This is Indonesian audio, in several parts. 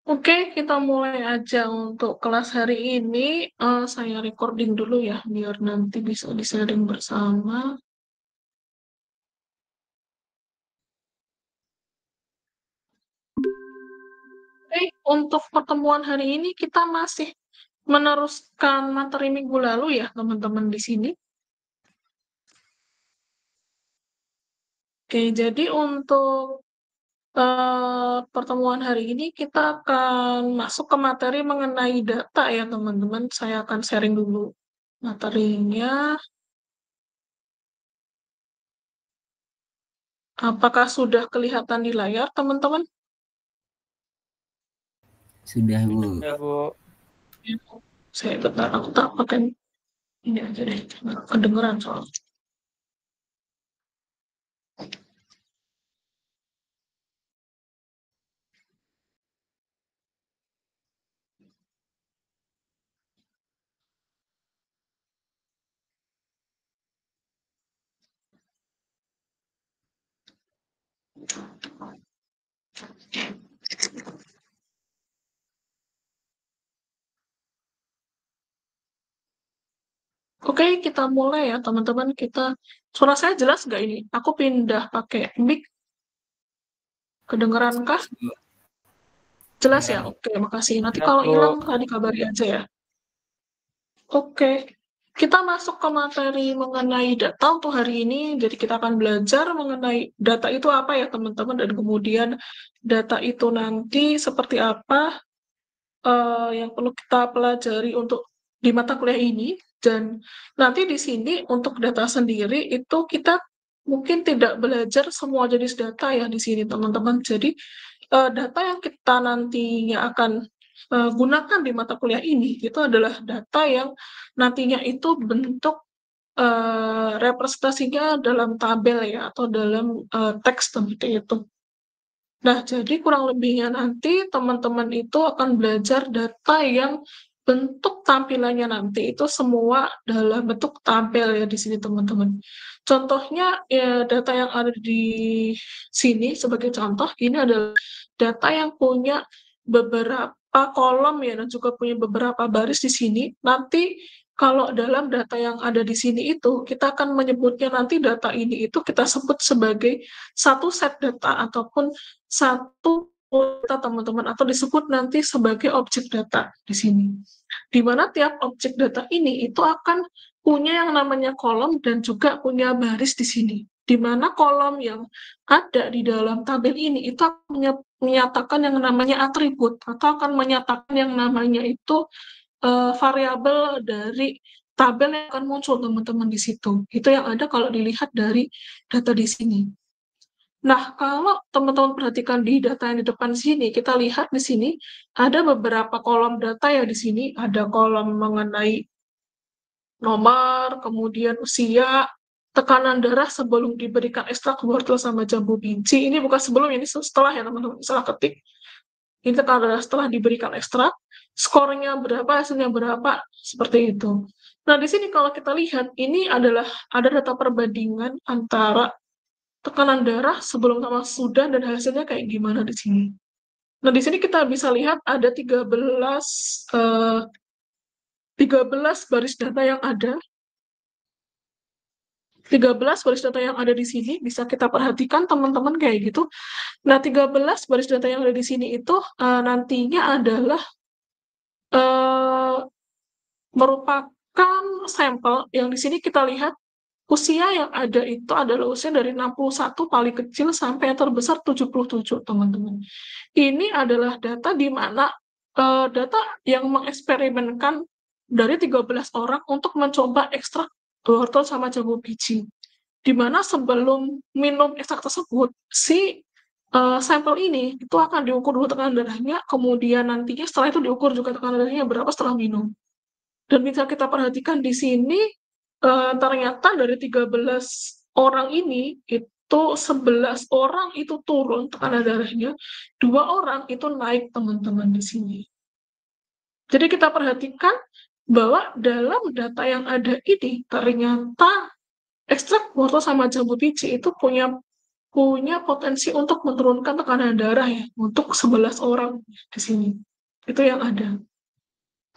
Oke, kita mulai aja untuk kelas hari ini. Saya recording dulu ya, biar nanti bisa di-sharing bersama. Oke, untuk pertemuan hari ini kita masih meneruskan materi minggu lalu ya, teman-teman di sini. Oke, jadi untuk pertemuan hari ini kita akan masuk ke materi mengenai data ya, teman-teman. Saya akan sharing dulu materinya. Apakah sudah kelihatan di layar, teman-teman? Sudah, Bu. Ya, Bu. Ya, saya bentar, aku tak pakai ini aja deh, nggak kedengeran soalnya. Oke, kita mulai ya teman-teman. Suara saya jelas nggak ini? Aku pindah pakai mic, kedengeran kah? Jelas ya? Oke, makasih. Nanti Ya, kalau Bu. hilang tadi kabari aja ya. Oke, kita masuk ke materi mengenai data untuk hari ini. Jadi kita akan belajar mengenai data itu apa ya teman-teman, dan kemudian data itu nanti seperti apa yang perlu kita pelajari untuk di mata kuliah ini. Dan nanti di sini untuk data sendiri itu kita mungkin tidak belajar semua jenis data ya di sini teman-teman. Jadi data yang kita nantinya akan gunakan di mata kuliah ini itu adalah data yang nantinya itu bentuk representasinya dalam tabel ya, atau dalam teks seperti itu. Nah, jadi kurang lebihnya nanti teman-teman itu akan belajar data yang bentuk tampilannya nanti itu semua dalam bentuk tabel ya di sini teman-teman. Contohnya ya, data yang ada di sini sebagai contoh ini adalah data yang punya beberapa kolom ya, dan juga punya beberapa baris di sini. Nanti kalau dalam data yang ada di sini itu kita akan menyebutnya, nanti data ini itu kita sebut sebagai satu set data ataupun satu data teman-teman, atau disebut nanti sebagai objek data di sini. Di mana tiap objek data ini itu akan punya yang namanya kolom dan juga punya baris di sini. Di mana kolom yang ada di dalam tabel ini itu akan menyatakan yang namanya atribut, atau akan menyatakan yang namanya itu variabel dari tabel yang akan muncul teman-teman di situ. Itu yang ada kalau dilihat dari data di sini. Nah, kalau teman-teman perhatikan di data yang di depan sini, kita lihat di sini ada beberapa kolom data ya di sini. Ada kolom mengenai nomor, kemudian usia, tekanan darah sebelum diberikan ekstrak wortel sama jambu biji. Ini bukan sebelum, ini setelah ya teman-teman, salah ketik. Ini tekanan darah setelah diberikan ekstrak, skornya berapa, hasilnya berapa, seperti itu. Nah, di sini kalau kita lihat, ini adalah ada data perbandingan antara tekanan darah sebelum sama sudah dan hasilnya kayak gimana di sini. Nah, di sini kita bisa lihat ada 13 baris data yang ada. 13 baris data yang ada di sini bisa kita perhatikan teman-teman kayak gitu. Nah, 13 baris data yang ada di sini itu nantinya adalah merupakan sampel yang di sini kita lihat usia yang ada itu adalah usia dari 61 paling kecil sampai yang terbesar 77, teman-teman. Ini adalah data di mana data yang mengeksperimenkan dari 13 orang untuk mencoba ekstrak wortel sama jambu biji. Di mana sebelum minum ekstrak tersebut, si sampel ini itu akan diukur dulu tekanan darahnya, kemudian nantinya setelah itu diukur juga tekanan darahnya berapa setelah minum. Dan bisa kita perhatikan di sini, ternyata dari 13 orang ini, itu 11 orang itu turun tekanan darahnya, 2 orang itu naik teman-teman di sini. Jadi kita perhatikan bahwa dalam data yang ada ini, ternyata ekstrak wortel sama jambu biji itu punya punya potensi untuk menurunkan tekanan darah ya, untuk 11 orang di sini. Itu yang ada.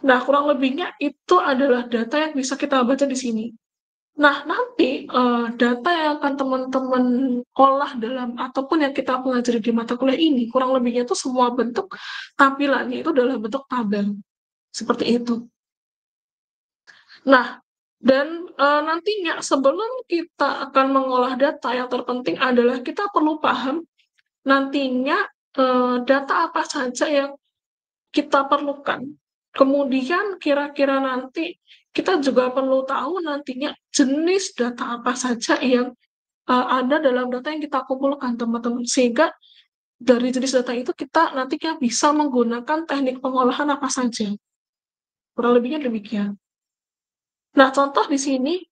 Nah, kurang lebihnya itu adalah data yang bisa kita baca di sini. Nah, nanti data yang akan teman-teman olah dalam ataupun yang kita pelajari di mata kuliah ini, kurang lebihnya itu semua bentuk tampilannya itu dalam bentuk tabel. Seperti itu. Nah, dan nantinya sebelum kita akan mengolah data, yang terpenting adalah kita perlu paham nantinya data apa saja yang kita perlukan. Kemudian kira-kira nanti kita juga perlu tahu nantinya jenis data apa saja yang ada dalam data yang kita kumpulkan, teman-teman. Sehingga dari jenis data itu kita nantinya bisa menggunakan teknik pengolahan apa saja. Kurang lebihnya demikian. Nah, contoh di sini,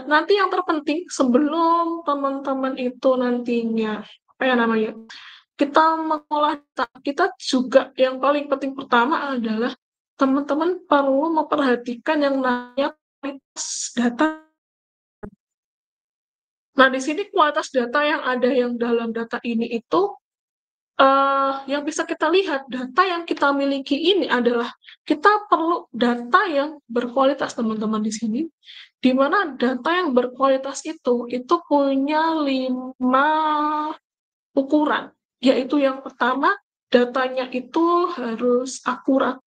nanti yang terpenting sebelum teman-teman itu nantinya, apa ya namanya, kita mengolah data, kita juga yang paling penting pertama adalah teman-teman perlu memperhatikan yang namanya kualitas data. Nah, di sini kualitas data yang ada yang dalam data ini itu, yang bisa kita lihat, data yang kita miliki ini adalah kita perlu data yang berkualitas, teman-teman di sini. Di mana data yang berkualitas itu punya 5 ukuran, yaitu yang pertama, datanya itu harus akurat.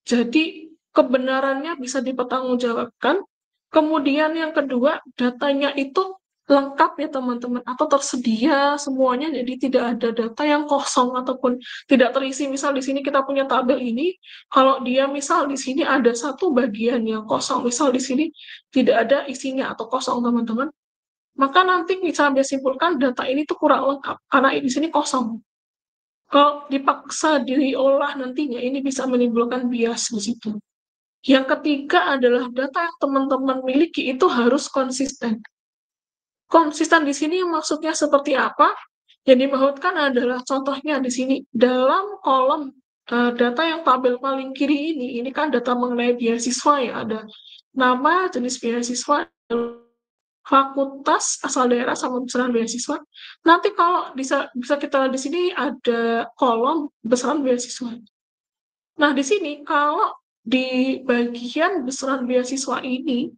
Jadi, kebenarannya bisa dipertanggungjawabkan. Kemudian yang kedua, datanya itu lengkap ya teman-teman, atau tersedia semuanya, jadi tidak ada data yang kosong ataupun tidak terisi. Misal di sini kita punya tabel ini, kalau dia misal di sini ada satu bagian yang kosong, misal di sini tidak ada isinya atau kosong teman-teman, maka nanti bisa disimpulkan data ini tuh kurang lengkap, karena di sini kosong. Kalau dipaksa diolah nantinya, ini bisa menimbulkan bias di situ. Yang ketiga adalah data yang teman-teman miliki itu harus konsisten. Konsisten di sini maksudnya seperti apa? Yang dimaksudkan adalah contohnya di sini, dalam kolom data yang tabel paling kiri ini kan data mengenai beasiswa ya, ada nama, jenis beasiswa, fakultas, asal daerah, sama besaran beasiswa. Nanti kalau bisa kita lihat di sini ada kolom besaran beasiswa. Nah, di sini kalau di bagian besaran beasiswa ini,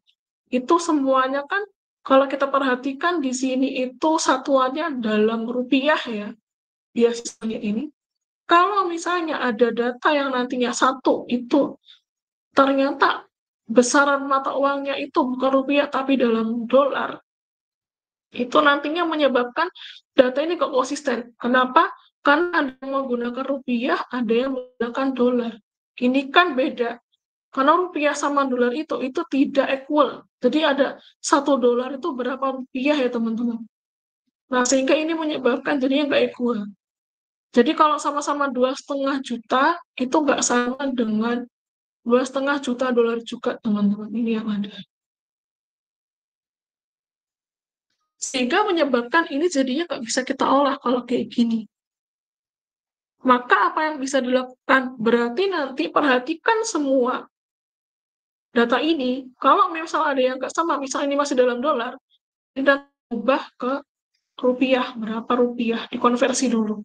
itu semuanya kan kalau kita perhatikan di sini itu satuannya dalam rupiah ya, beasiswanya ini. Kalau misalnya ada data yang nantinya satu, itu ternyata besaran mata uangnya itu bukan rupiah tapi dalam dolar, itu nantinya menyebabkan data ini kok konsisten. Kenapa? Karena ada yang menggunakan rupiah, ada yang menggunakan dolar. Ini kan beda. Karena rupiah sama dolar itu tidak equal. Jadi ada $1 itu berapa rupiah ya teman-teman. Nah, sehingga ini menyebabkan jadinya nggak equal. Jadi kalau sama-sama 2,5 juta, itu nggak sama dengan 2,5 juta dolar juga, teman-teman. Ini yang ada. Sehingga menyebabkan ini jadinya nggak bisa kita olah kalau kayak gini. Maka apa yang bisa dilakukan? Berarti nanti perhatikan semua data ini. Kalau misalnya ada yang nggak sama, misalnya ini masih dalam dolar, kita ubah ke rupiah, berapa rupiah, dikonversi dulu.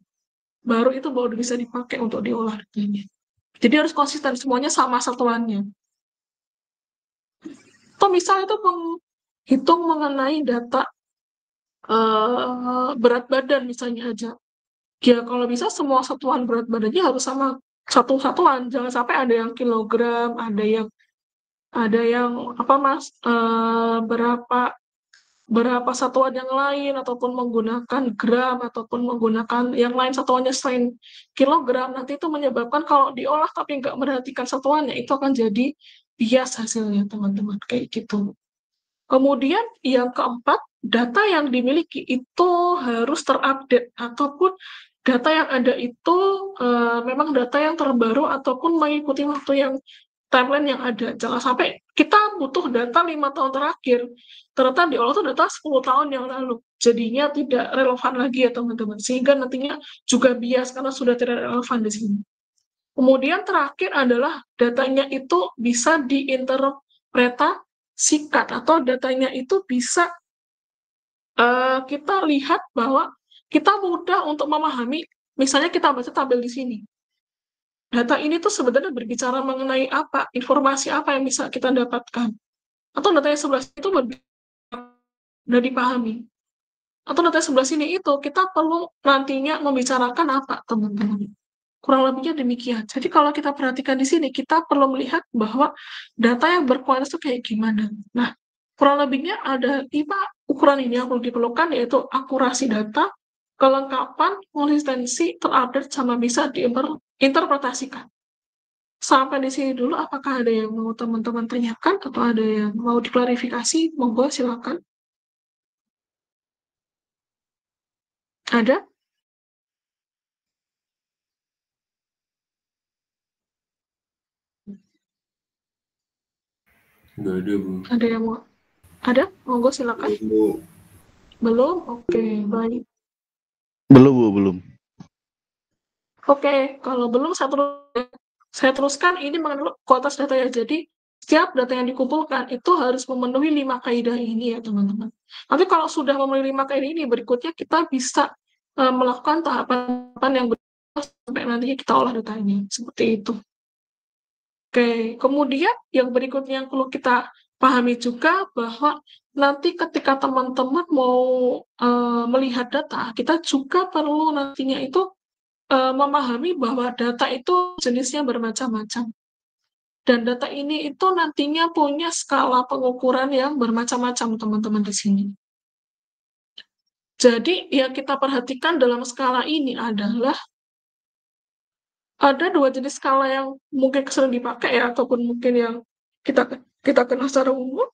Baru itu baru bisa dipakai untuk diolah datanya. Jadi harus konsisten, semuanya sama satuannya. Atau misalnya itu menghitung mengenai data berat badan misalnya aja. Ya kalau bisa semua satuan berat badannya harus sama satu satuan. Jangan sampai ada yang kilogram, ada yang apa mas berapa satuan yang lain, ataupun menggunakan gram, ataupun menggunakan yang lain satuannya selain kilogram, nanti itu menyebabkan kalau diolah tapi nggak merhatikan satuannya, itu akan jadi bias hasilnya, teman-teman, kayak gitu. Kemudian yang keempat, data yang dimiliki itu harus terupdate, ataupun data yang ada itu memang data yang terbaru, ataupun mengikuti waktu yang timeline yang ada. Jangan sampai kita butuh data 5 tahun terakhir, ternyata diolah itu data 10 tahun yang lalu. Jadinya tidak relevan lagi ya teman-teman. Sehingga nantinya juga bias karena sudah tidak relevan di sini. Kemudian terakhir adalah datanya itu bisa diinterpretasikan atau datanya itu bisa kita lihat bahwa kita mudah untuk memahami, misalnya kita baca tabel di sini. Data ini tuh sebenarnya berbicara mengenai apa, informasi apa yang bisa kita dapatkan. Atau data yang sebelah itu mudah dipahami. Atau data yang sebelah sini itu kita perlu nantinya membicarakan apa, teman-teman. Kurang lebihnya demikian. Jadi kalau kita perhatikan di sini, kita perlu melihat bahwa data yang berkualitas itu kayak gimana. Nah, kurang lebihnya ada 5 ukuran ini yang perlu diperlukan, yaitu akurasi data, kelengkapan, konsistensi, terupdate, sama bisa diinterpretasikan. Sampai di sini dulu, apakah ada yang mau teman-teman tanyakan atau ada yang mau diklarifikasi? Monggo, silakan. Ada? Nggak ada, Bu. Ada yang mau? Ada? Monggo, silakan. Bu. Belum? Oke, baik. Belum, Bu, belum. Oke, kalau belum saya teruskan ini mengenai kualitas data ya. Jadi, setiap data yang dikumpulkan itu harus memenuhi 5 kaidah ini ya, teman-teman. Nanti kalau sudah memenuhi 5 kaidah ini, berikutnya kita bisa melakukan tahapan yang berikutnya sampai nantinya kita olah datanya. Seperti itu. Oke, kemudian yang berikutnya yang perlu kita pahami juga bahwa nanti ketika teman-teman mau melihat data, kita juga perlu nantinya itu memahami bahwa data itu jenisnya bermacam-macam. Dan data ini itu nantinya punya skala pengukuran yang bermacam-macam, teman-teman di sini. Jadi, yang kita perhatikan dalam skala ini adalah ada 2 jenis skala yang mungkin sering dipakai ya, ataupun mungkin yang kita kenal secara umum,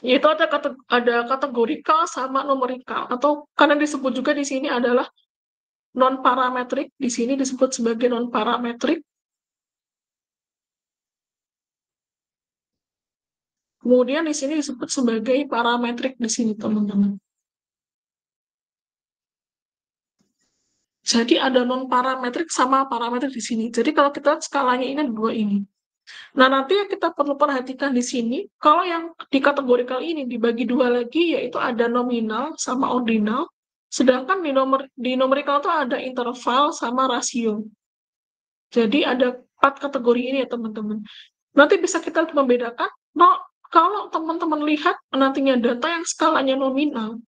yaitu ada kategorikal sama numerikal, atau karena disebut juga di sini adalah non-parametrik, di sini disebut sebagai non-parametrik. Kemudian di sini disebut sebagai parametrik di sini, teman-teman. Jadi ada non-parametrik sama parametrik di sini. Jadi kalau kita skalanya ini ada 2 ini. Nah, nanti yang kita perlu perhatikan di sini, kalau yang di kategorikal ini dibagi 2 lagi, yaitu ada nominal sama ordinal, sedangkan di numerikal itu ada interval sama rasio. Jadi ada 4 kategori ini ya, teman-teman. Nanti bisa kita membedakan, kalau teman-teman lihat nantinya data yang skalanya nominal,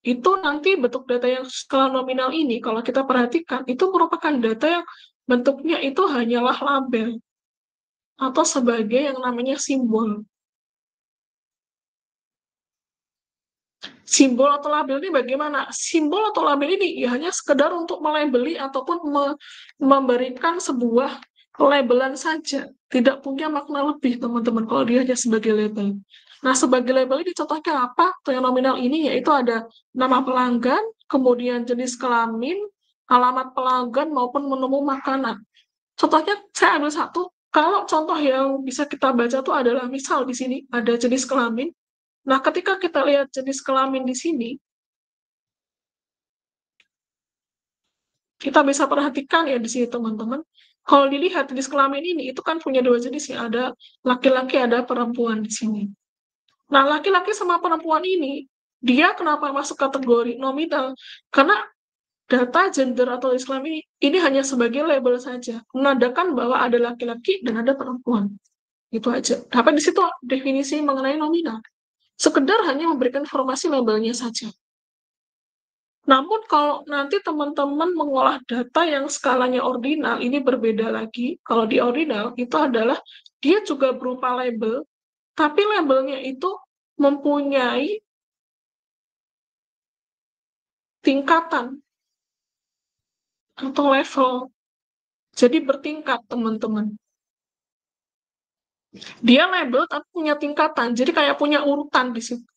itu nanti bentuk data yang skala nominal ini, kalau kita perhatikan, itu merupakan data yang bentuknya itu hanyalah label, atau sebagai yang namanya simbol. Simbol atau label ini bagaimana? Simbol atau label ini ya hanya sekedar untuk melabeli ataupun memberikan sebuah labelan saja. Tidak punya makna lebih, teman-teman, kalau dia hanya sebagai label. Nah, sebagai label ini contohnya apa? Yang nominal ini yaitu ada nama pelanggan, kemudian jenis kelamin, alamat pelanggan, maupun menu makanan. Contohnya, saya ambil satu. Kalau contoh yang bisa kita baca itu adalah, misal di sini ada jenis kelamin. Nah, ketika kita lihat jenis kelamin di sini, kita bisa perhatikan ya di sini, teman-teman. Kalau dilihat jenis kelamin ini, itu kan punya 2 jenis ya, ada laki-laki, ada perempuan di sini. Nah, laki-laki sama perempuan ini, dia kenapa masuk kategori nominal? Karena data gender atau Islam ini hanya sebagai label saja, menandakan bahwa ada laki-laki dan ada perempuan. Itu aja. Tapi di situ definisi mengenai nominal. Sekedar hanya memberikan informasi labelnya saja. Namun kalau nanti teman-teman mengolah data yang skalanya ordinal, ini berbeda lagi. Kalau di ordinal, itu adalah dia juga berupa label, tapi labelnya itu mempunyai tingkatan atau level. Jadi bertingkat, teman-teman. Dia label tapi punya tingkatan, jadi kayak punya urutan di situ.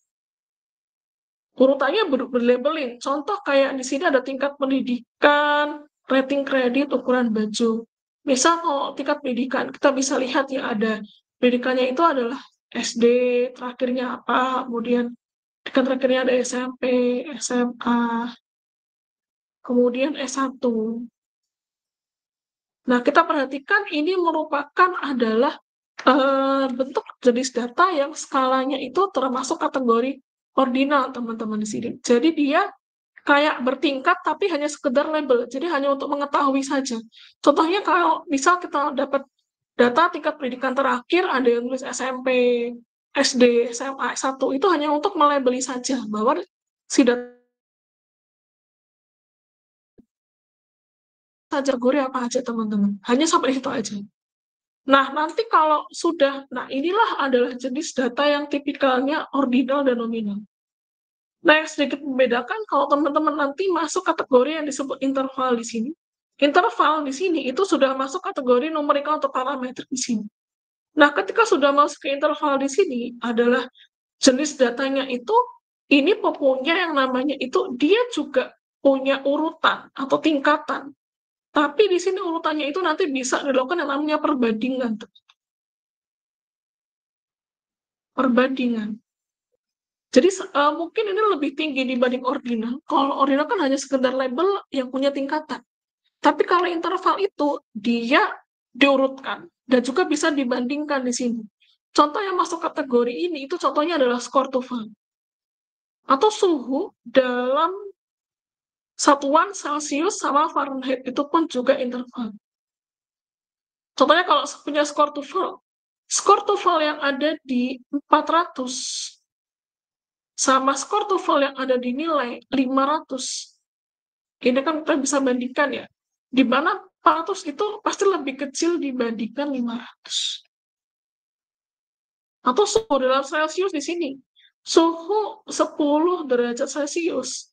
Urutannya berlabelin. Contoh kayak di sini ada tingkat pendidikan, rating kredit, ukuran baju. Misal kalau tingkat pendidikan, kita bisa lihat ya ada pendidikannya itu adalah SD, terakhirnya apa, kemudian tingkat terakhirnya ada SMP, SMA, kemudian S1. Nah, kita perhatikan ini merupakan adalah bentuk jenis data yang skalanya itu termasuk kategori ordinal teman-teman di sini. Jadi dia kayak bertingkat tapi hanya sekedar label. Jadi hanya untuk mengetahui saja. Contohnya kalau misal kita dapat data tingkat pendidikan terakhir, ada yang tulis SMP, SD, SMA, S1, itu hanya untuk melabeli saja bahwa si data kategori apa aja teman-teman. Hanya sampai itu aja. Nah, nanti kalau sudah, nah inilah adalah jenis data yang tipikalnya ordinal dan nominal. Nah, yang sedikit membedakan kalau teman-teman nanti masuk kategori yang disebut interval di sini. Interval di sini itu sudah masuk kategori numerikal atau parametrik di sini. Nah, ketika sudah masuk ke interval di sini adalah jenis datanya itu ini punya yang namanya itu dia juga punya urutan atau tingkatan. Tapi di sini urutannya itu nanti bisa dilakukan yang namanya perbandingan. Perbandingan. Jadi mungkin ini lebih tinggi dibanding ordinal. Kalau ordinal kan hanya sekedar label yang punya tingkatan. Tapi kalau interval itu dia diurutkan dan juga bisa dibandingkan di sini. Contoh yang masuk kategori ini itu contohnya adalah skor TOEFL atau suhu dalam satuan Celcius sama Fahrenheit, itu pun juga interval. Contohnya kalau punya skor TOEFL yang ada di 400 sama skor TOEFL yang ada di nilai 500. Ini kan kita bisa bandingkan ya. Di mana 400 itu pasti lebih kecil dibandingkan 500. Atau suhu dalam Celcius di sini. Suhu 10 derajat Celcius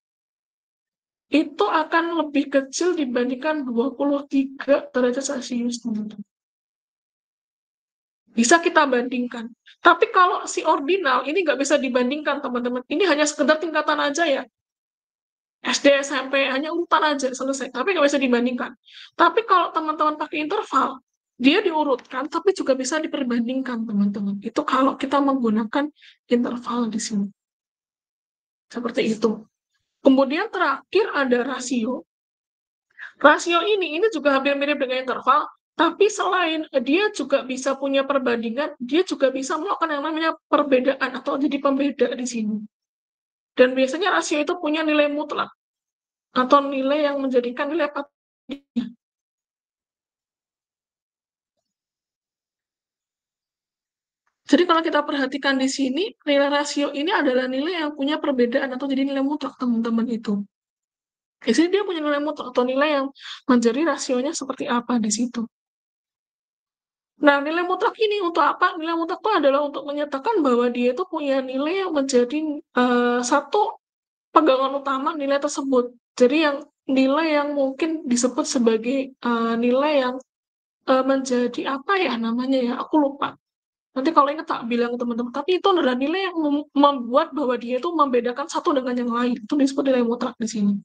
itu akan lebih kecil dibandingkan 23 derajat Celcius, teman-teman. Bisa kita bandingkan. Tapi kalau si ordinal, ini nggak bisa dibandingkan, teman-teman. Ini hanya sekedar tingkatan aja ya. SD, SMP, hanya urutan aja, selesai. Tapi nggak bisa dibandingkan. Tapi kalau teman-teman pakai interval, dia diurutkan, tapi juga bisa diperbandingkan, teman-teman. Itu kalau kita menggunakan interval di sini. Seperti itu. Kemudian terakhir ada rasio. Rasio ini juga hampir mirip dengan interval, tapi selain dia juga bisa punya perbandingan, dia juga bisa melakukan yang namanya perbedaan atau jadi pembeda di sini. Dan biasanya rasio itu punya nilai mutlak atau nilai yang menjadikan nilai patutnya. Jadi kalau kita perhatikan di sini, nilai rasio ini adalah nilai yang punya perbedaan atau jadi nilai mutlak, teman-teman itu. Di sini dia punya nilai mutlak atau nilai yang menjadi rasionya seperti apa di situ. Nah, nilai mutlak ini untuk apa? Nilai mutlak itu adalah untuk menyatakan bahwa dia itu punya nilai yang menjadi satu pegangan utama nilai tersebut. Jadi yang nilai yang mungkin disebut sebagai nilai yang menjadi apa ya namanya ya? Aku lupa. Nanti kalau ingat tak bilang teman-teman. Tapi itu adalah nilai yang membuat bahwa dia itu membedakan satu dengan yang lain. Itu disebut nilai mutlak di sini.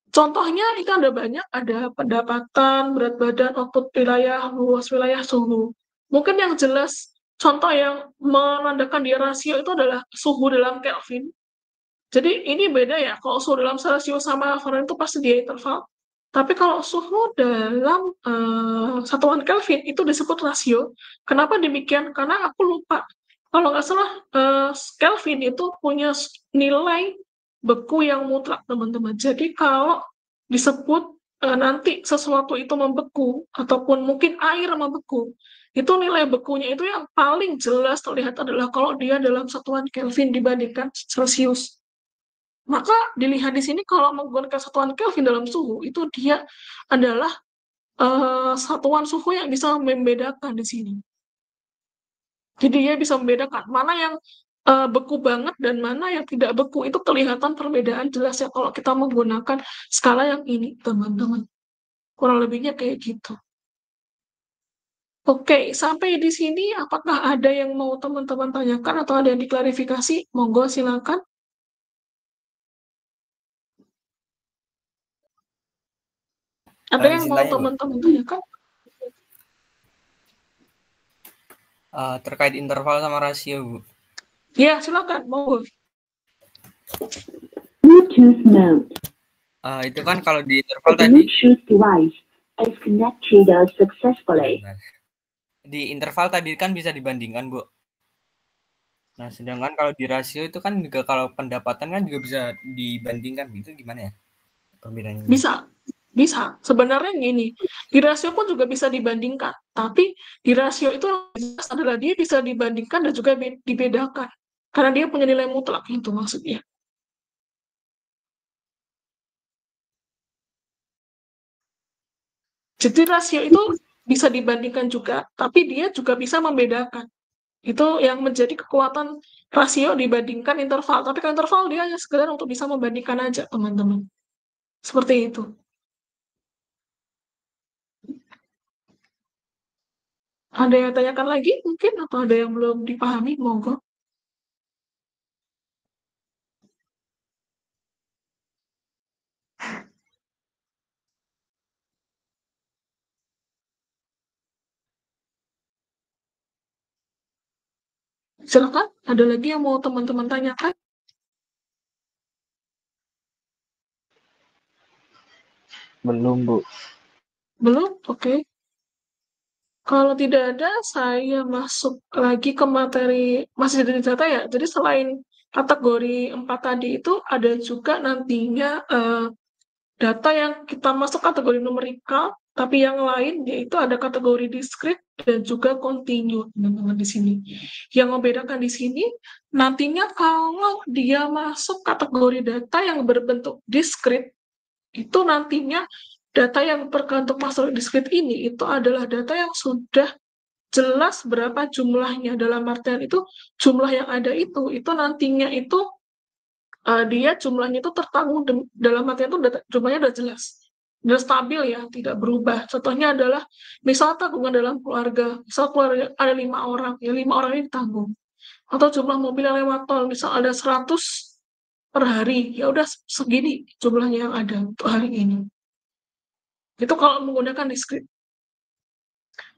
Contohnya itu ada banyak, ada pendapatan, berat badan, output wilayah, luas wilayah, suhu. Mungkin yang jelas, contoh yang menandakan dia rasio itu adalah suhu dalam Kelvin. Jadi ini beda ya, kalau suhu dalam Celsius sama Fahrenheit itu pasti dia interval. Tapi kalau suhu dalam satuan Kelvin itu disebut rasio. Kenapa demikian? Karena aku lupa. Kalau nggak salah, Kelvin itu punya nilai beku yang mutlak, teman-teman. Jadi kalau disebut nanti sesuatu itu membeku, ataupun mungkin air membeku, itu nilai bekunya itu yang paling jelas terlihat adalah kalau dia dalam satuan Kelvin dibandingkan Celsius. Maka dilihat di sini kalau menggunakan satuan Kelvin dalam suhu, itu dia adalah satuan suhu yang bisa membedakan di sini. Jadi dia bisa membedakan mana yang beku banget dan mana yang tidak beku. Itu kelihatan perbedaan jelas ya kalau kita menggunakan skala yang ini, teman-teman. Kurang lebihnya kayak gitu. Oke, sampai di sini apakah ada yang mau teman-teman tanyakan atau ada yang diklarifikasi? Monggo silakan. Ada yang Izin mau tanya, Bu. teman-teman tanyakan? Terkait interval sama rasio, Bu. Ya, silakan. Monggo. Bluetooth mode. Itu kan kalau di interval The tadi. Bluetooth device is connected successfully. Di interval tadi kan bisa dibandingkan, Bu. Nah, sedangkan kalau di rasio itu kan juga kalau pendapatan kan juga bisa dibandingkan gitu, gimana ya perbedaannya? Bisa. Sebenarnya gini, di rasio pun juga bisa dibandingkan. Tapi di rasio itu yang jelas adalah dia bisa dibandingkan dan juga dibedakan. Karena dia punya nilai mutlak, itu maksudnya. Jadi rasio itu bisa dibandingkan juga, tapi dia juga bisa membedakan. Itu yang menjadi kekuatan rasio dibandingkan interval. Tapi kalau interval dia hanya sekedar untuk bisa membandingkan aja, teman-teman. Seperti itu. Ada yang tanyakan lagi mungkin, atau ada yang belum dipahami? Monggo. Silakan, ada lagi yang mau teman-teman tanyakan? Belum, Bu. Belum? Oke. Kalau tidak ada, saya masuk lagi ke materi, masih dari data ya. Jadi selain kategori 4 tadi itu, ada juga nantinya data yang kita masuk kategori numerikal, tapi yang lain yaitu ada kategori discrete dan juga continue, teman-teman di sini. Yang membedakan di sini, nantinya kalau dia masuk kategori data yang berbentuk discrete, itu nantinya data yang berbentuk masuk discrete ini itu adalah data yang sudah jelas berapa jumlahnya. Dalam artian itu jumlah yang ada itu nantinya itu dia jumlahnya itu tertanggung dalam artian itu jumlahnya udah jelas, udah stabil ya, tidak berubah. Contohnya adalah misal tanggungan dalam keluarga, misal keluarga ada 5 orang, ya 5 orang ini ditanggung. Atau jumlah mobil yang lewat tol, misal ada 100 per hari, ya udah segini jumlahnya yang ada untuk hari ini. Itu kalau menggunakan discrete.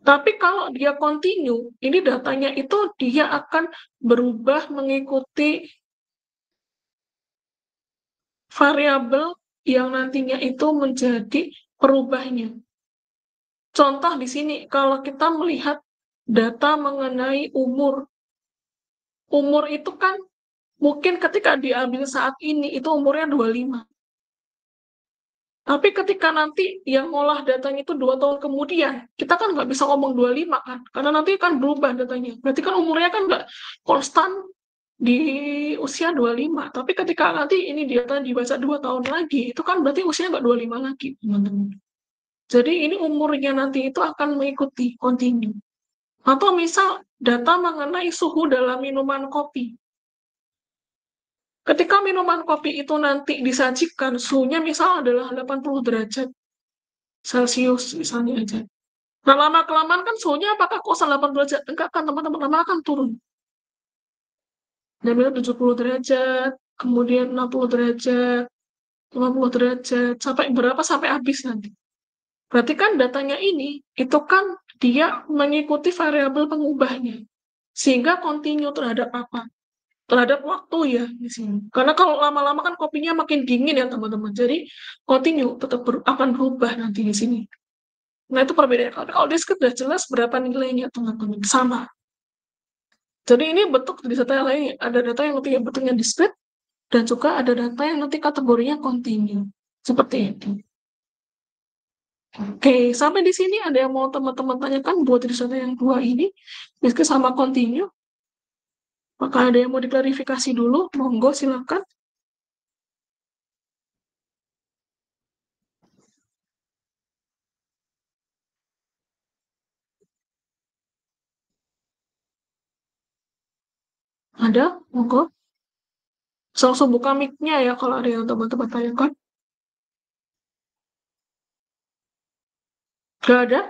Tapi kalau dia continue, ini datanya itu dia akan berubah mengikuti variabel yang nantinya itu menjadi perubahnya. Contoh di sini, kalau kita melihat data mengenai umur. Umur itu kan mungkin ketika diambil saat ini itu umurnya 25. Tapi ketika nanti yang ngolah datanya itu 2 tahun kemudian, kita kan nggak bisa ngomong 25 kan, karena nanti kan berubah datanya. Berarti kan umurnya kan nggak konstan di usia 25. Tapi ketika nanti ini data dibaca 2 tahun lagi, itu kan berarti usianya nggak 25 lagi, teman-teman. Jadi ini umurnya nanti itu akan mengikuti continue. Atau misal data mengenai suhu dalam minuman kopi. Ketika minuman kopi itu nanti disajikan, suhunya misal adalah 80 derajat Celcius misalnya aja. Nah, lama-kelamaan kan suhunya apakah kosan 80 derajat? Enggak kan, teman-teman, lama akan turun. Dan 70 derajat, kemudian 60 derajat, 50 derajat, sampai berapa sampai habis nanti. Berarti kan datanya ini, itu kan dia mengikuti variabel pengubahnya. Sehingga continue terhadap apa? Terhadap waktu ya di sini. Karena kalau lama-lama kan kopinya makin dingin ya teman-teman. Jadi continue tetap akan berubah nanti di sini. Nah itu perbedaan. Kalau discrete sudah jelas berapa nilainya teman-teman. Sama. Jadi ini bentuk di data yang lain. Ada data yang nanti bentuknya discrete dan juga ada data yang nanti kategorinya continue. Seperti itu. Oke, sampai di sini ada yang mau teman-teman tanyakan buat di data yang 2 ini, discrete sama continue. Maka ada yang mau diklarifikasi dulu, monggo silakan. Ada, monggo. Langsung buka mic-nya ya kalau ada yang teman-teman tanyakan. Gak ada?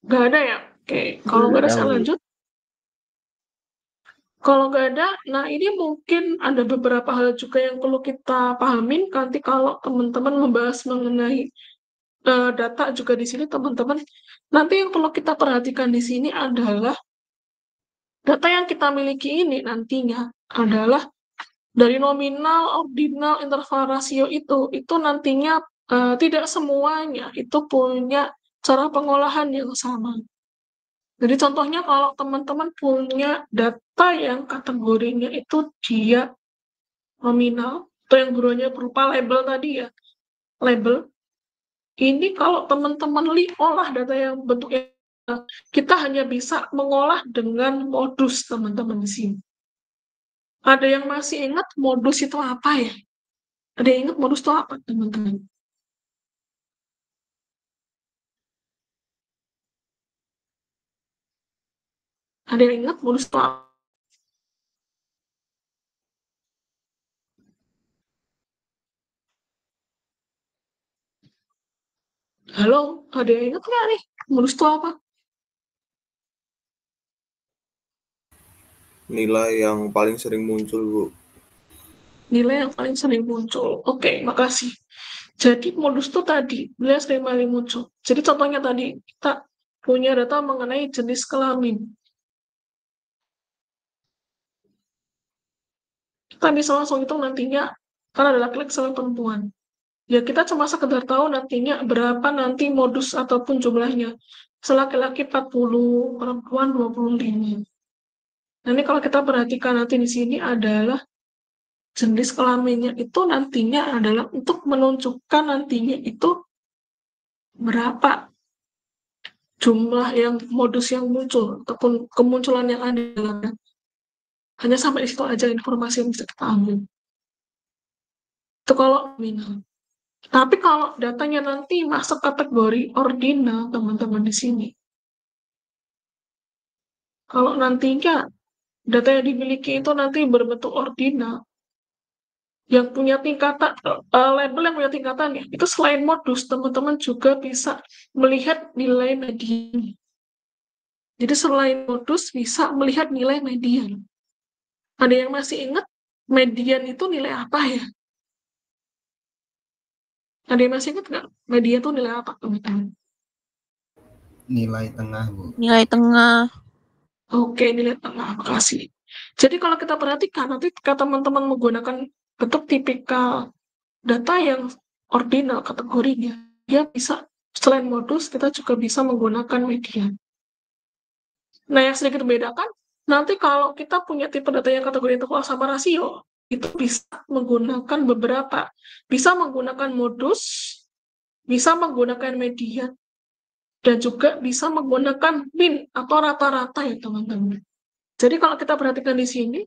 Gak ada ya? Oke, kalau nggak ada saya lanjut. Kalau nggak ada, nah ini mungkin ada beberapa hal juga yang perlu kita pahamin nanti kalau teman-teman membahas mengenai data juga di sini teman-teman. Nanti yang perlu kita perhatikan di sini adalah data yang kita miliki ini nantinya adalah dari nominal, ordinal, interval rasio itu nantinya tidak semuanya itu punya cara pengolahan yang sama. Jadi contohnya kalau teman-teman punya data yang kategorinya itu dia nominal, atau yang berupa berupa label tadi ya, label. Ini kalau teman-teman olah data yang bentuknya, kita hanya bisa mengolah dengan modus teman-teman di sini. Ada yang masih ingat modus itu apa ya? Ada yang ingat modus itu apa teman-teman? Ada yang ingat modus itu apa? Halo, ada yang ingat nggak nih? Modus itu apa? Nilai yang paling sering muncul, Bu. Nilai yang paling sering muncul. Oke, makasih. Jadi modus itu tadi, nilai yang sering paling muncul. Jadi contohnya tadi, kita punya data mengenai jenis kelamin. Kita bisa langsung hitung nantinya, karena ada laki-laki sama perempuan. Ya kita cuma sekedar tahu nantinya berapa nanti modus ataupun jumlahnya. Laki-laki 40, perempuan 25. Nah, ini kalau kita perhatikan nanti di sini adalah jenis kelaminnya itu nantinya adalah untuk menunjukkan nantinya itu berapa jumlah yang modus yang muncul ataupun kemunculan yang ada dalamnya. Hanya sampai di situ aja informasi yang bisa kita ambil. Itu kalau nominal. Tapi kalau datanya nanti masuk kategori ordinal, teman-teman di sini. Kalau nantinya data yang dimiliki itu nanti berbentuk ordinal, yang punya tingkatan, label yang punya tingkatannya, itu selain modus, teman-teman juga bisa melihat nilai median. Jadi selain modus, bisa melihat nilai median. Ada yang masih ingat median itu nilai apa ya? Ada yang masih ingat nggak? Median itu nilai apa, teman-teman? Nilai tengah, Bu. Nilai tengah. Oke, nilai tengah, makasih. Jadi kalau kita perhatikan, nanti ketika teman-teman menggunakan bentuk tipikal data yang ordinal kategorinya, dia bisa, selain modus, kita juga bisa menggunakan median. Nah, yang sedikit membedakan, nanti kalau kita punya tipe data yang kategori interval sama rasio, itu bisa menggunakan beberapa. Bisa menggunakan modus, bisa menggunakan median, dan juga bisa menggunakan mean atau rata-rata ya teman-teman. Jadi kalau kita perhatikan di sini,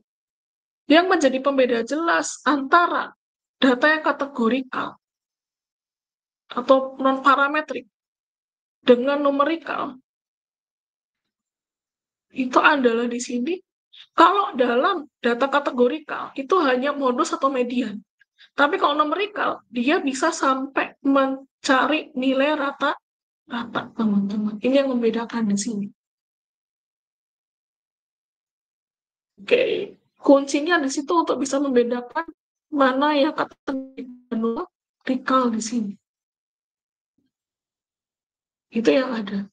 yang menjadi pembeda jelas antara data yang kategorikal atau non-parametrik dengan numerikal, itu adalah di sini, kalau dalam data kategorikal, itu hanya modus atau median. Tapi kalau numerikal, dia bisa sampai mencari nilai rata-rata, teman-teman. Ini yang membedakan di sini. Oke, kuncinya di situ untuk bisa membedakan mana yang kategorikal di sini. Itu yang ada.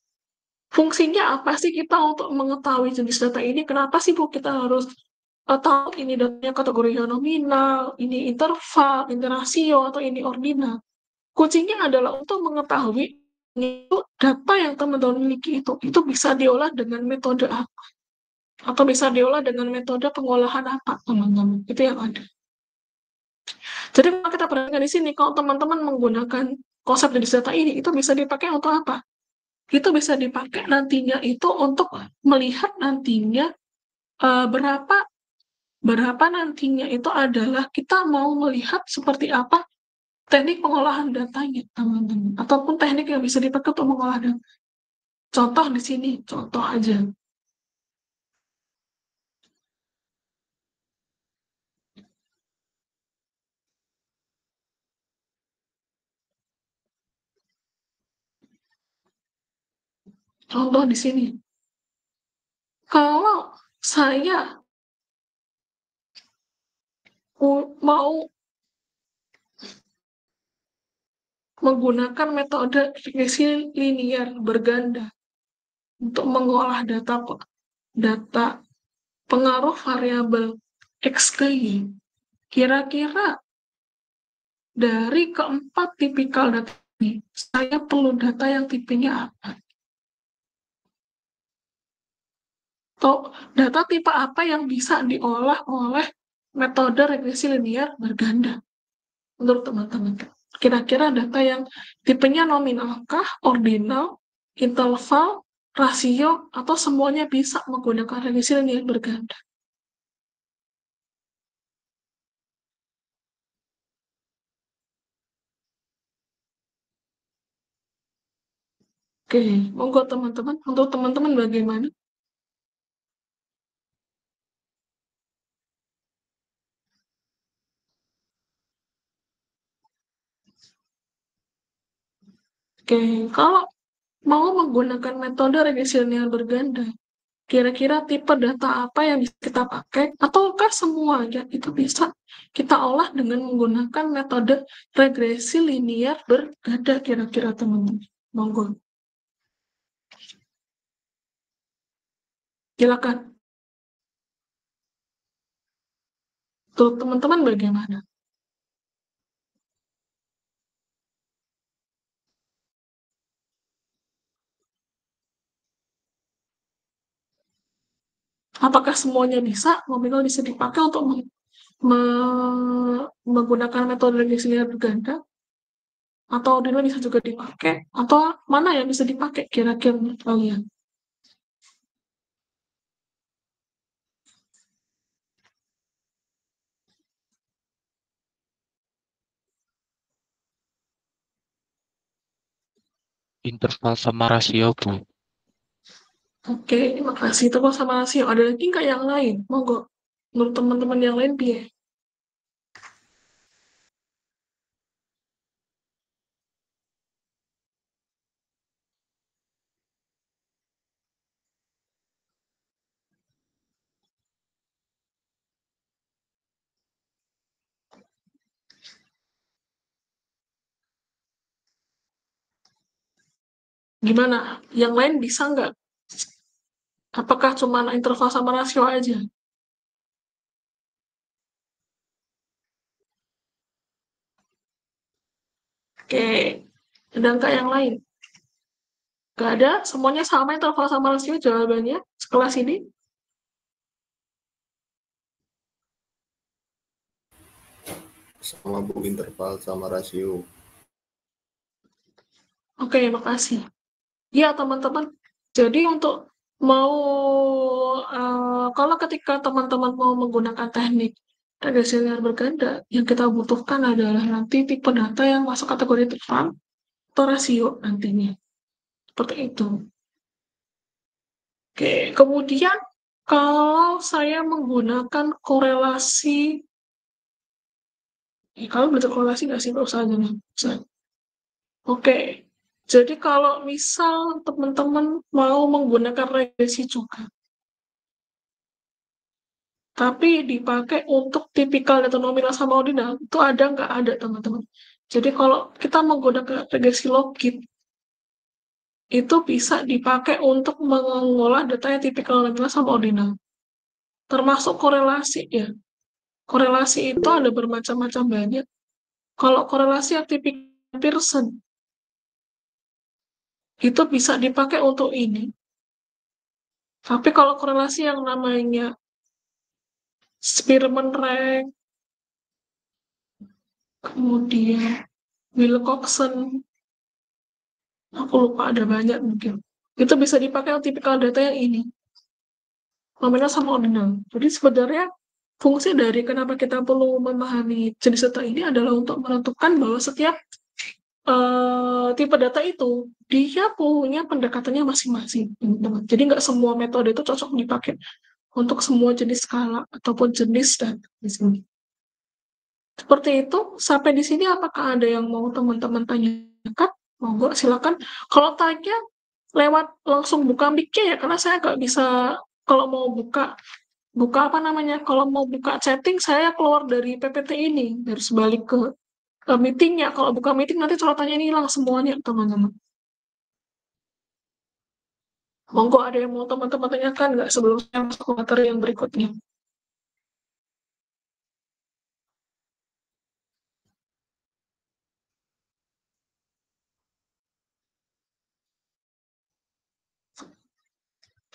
Fungsinya apa sih kita untuk mengetahui jenis data ini? Kenapa sih Bu kita harus tahu ini datanya kategori nominal, ini interval, ini rasio, atau ini ordinal? Kuncinya adalah untuk mengetahui itu data yang teman-teman miliki itu bisa diolah dengan metode apa? Atau bisa diolah dengan metode pengolahan apa, teman-teman? Itu yang ada. Jadi kalau kita perhatikan di sini, kalau teman-teman menggunakan konsep jenis data ini, itu bisa dipakai untuk apa? Itu bisa dipakai nantinya itu untuk melihat nantinya berapa nantinya itu adalah kita mau melihat seperti apa teknik pengolahan datanya, teman-teman. Ataupun teknik yang bisa dipakai untuk mengolah data. Contoh di sini, contoh aja. Contoh di sini. Kalau saya mau menggunakan metode regresi linear berganda untuk mengolah data pengaruh variabel X ke Y, kira-kira dari keempat tipikal data ini, saya perlu data yang tipenya apa? Atau data tipe apa yang bisa diolah oleh metode regresi linear berganda? Menurut teman-teman, kira-kira data yang tipenya nominalkah, ordinal, interval, rasio, atau semuanya bisa menggunakan regresi linear berganda? Oke, monggo teman-teman. Untuk teman-teman bagaimana? Oke, kalau mau menggunakan metode regresi linear berganda, kira-kira tipe data apa yang bisa kita pakai, ataukah semuanya itu bisa kita olah dengan menggunakan metode regresi linear berganda, kira-kira teman-teman? Monggo. Silakan. Tuh, teman-teman bagaimana? Apakah semuanya bisa? Nominal bisa dipakai untuk menggunakan metode regresi linear berganda? Atau ordinal bisa juga dipakai? Atau mana yang bisa dipakai kira-kira menurut kalian? Interval sama rasio, Bu. Oke, terima kasih. Terus sama rasio. Ada lagi nggak yang lain? Monggo. Menurut teman-teman yang lain, piye? Gimana? Yang lain bisa nggak? Apakah cuma interval sama rasio aja? Oke, ada nggak yang lain? Nggak ada? Semuanya sama interval sama rasio jawabannya sekelas ini? Sama Bu, interval sama rasio. Oke, makasih. Ya, teman-teman. Jadi untuk mau kalau ketika teman-teman mau menggunakan teknik regresi linear berganda, yang kita butuhkan adalah nanti tipe data yang masuk kategori interval atau rasio nantinya. Seperti itu. Oke, kemudian kalau saya menggunakan korelasi, kalau belajar korelasi nggak sih, nggak usah aja nih. Oke, jadi kalau misal teman-teman mau menggunakan regresi juga, tapi dipakai untuk tipikal data nominal sama ordinal, itu ada nggak ada, teman-teman? Jadi kalau kita menggunakan regresi logit, itu bisa dipakai untuk mengolah data yang tipikal nominal sama ordinal. Termasuk korelasi ya. Korelasi itu ada bermacam-macam banyak. Kalau korelasi yang tipikal Pearson, itu bisa dipakai untuk ini. Tapi kalau korelasi yang namanya Spearman rank, kemudian Wilcoxon, aku lupa ada banyak mungkin. Itu bisa dipakai untuk tipikal data yang ini. Nominal sama ordinal. Jadi sebenarnya fungsi dari kenapa kita perlu memahami jenis data ini adalah untuk menentukan bahwa setiap tipe data itu dia punya pendekatannya masing-masing, teman-teman. Jadi nggak semua metode itu cocok dipakai untuk semua jenis skala ataupun jenis data di sini. Seperti itu. Sampai di sini apakah ada yang mau teman-teman tanyakan? Monggo silakan. Kalau tanya lewat langsung buka mic-nya ya, karena saya nggak bisa kalau mau buka apa namanya, kalau mau buka chatting saya keluar dari PPT ini, harus balik ke meetingnya. Kalau buka meeting nanti colotannya ini hilang semuanya, teman-teman. Monggo ada yang mau teman-teman tanyakan nggak sebelum saya masuk ke materi yang berikutnya?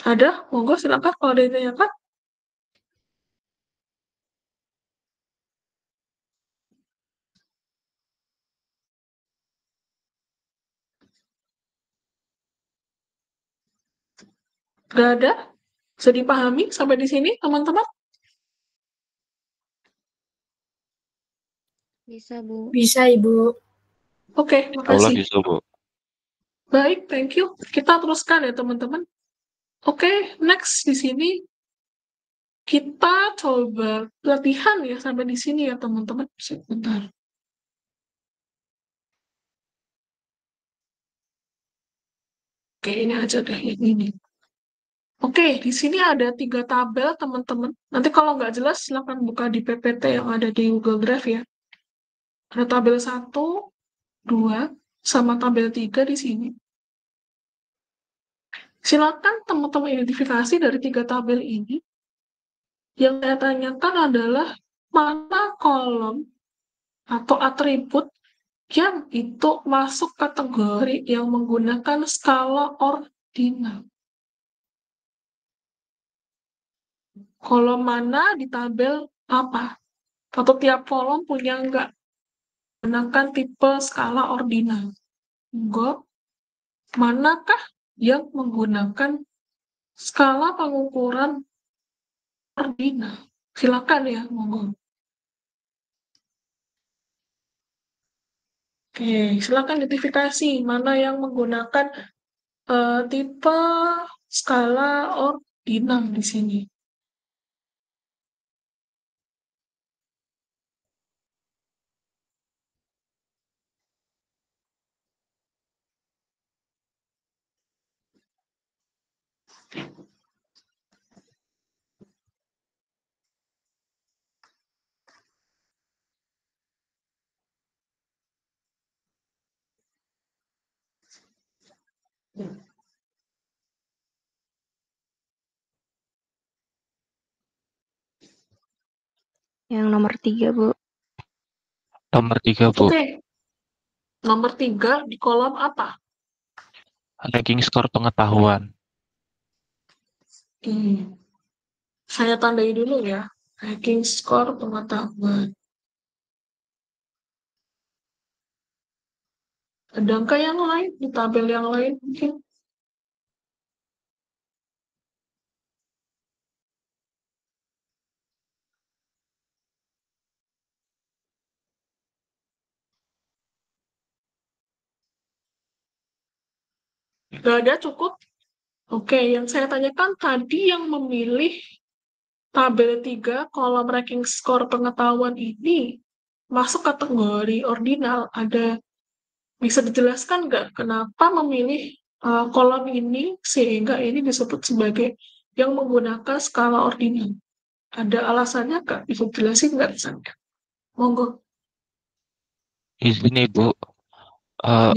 Ada? Monggo silakan kalau ada yang ditanyakan. Nggak ada? Bisa dipahami sampai di sini, teman-teman? Bisa, Bu. Bisa, Ibu. Oke, Allah makasih. bisa, Bu. Baik, thank you. Kita teruskan ya, teman-teman. Oke, next di sini kita coba latihan ya sampai di sini ya, teman-teman. Sebentar. Oke, ini aja deh yang ini. Oke, di sini ada 3 tabel, teman-teman. Nanti kalau nggak jelas, silakan buka di PPT yang ada di Google Drive ya. Ada tabel 1, 2, sama tabel 3 di sini. Silakan teman-teman identifikasi dari 3 tabel ini. Yang saya tanyakan adalah mana kolom atau atribut yang itu masuk kategori yang menggunakan skala ordinal. Kolom mana di tabel apa? Atau tiap kolom punya nggak menggunakan tipe skala ordinal? Enggak. Manakah yang menggunakan skala pengukuran ordinal? Silakan ya, monggo. Oke, silakan identifikasi mana yang menggunakan tipe skala ordinal di sini. Yang nomor 3, Bu. Nomor 3, Bu. Oke, nomor 3 di kolom apa? Ranking skor pengetahuan. Saya tandai dulu ya. Ranking skor pengetahuan. Ada angka yang lain di tabel yang lain mungkin? Gak ada, cukup? Oke, yang saya tanyakan tadi yang memilih tabel 3 kolom ranking skor pengetahuan ini masuk kategori ordinal. Bisa dijelaskan nggak kenapa memilih kolom ini sehingga ini disebut sebagai yang menggunakan skala ordinal? Ada alasannya nggak? Bisa jelasin nggak? Monggo. Izin, Ibu.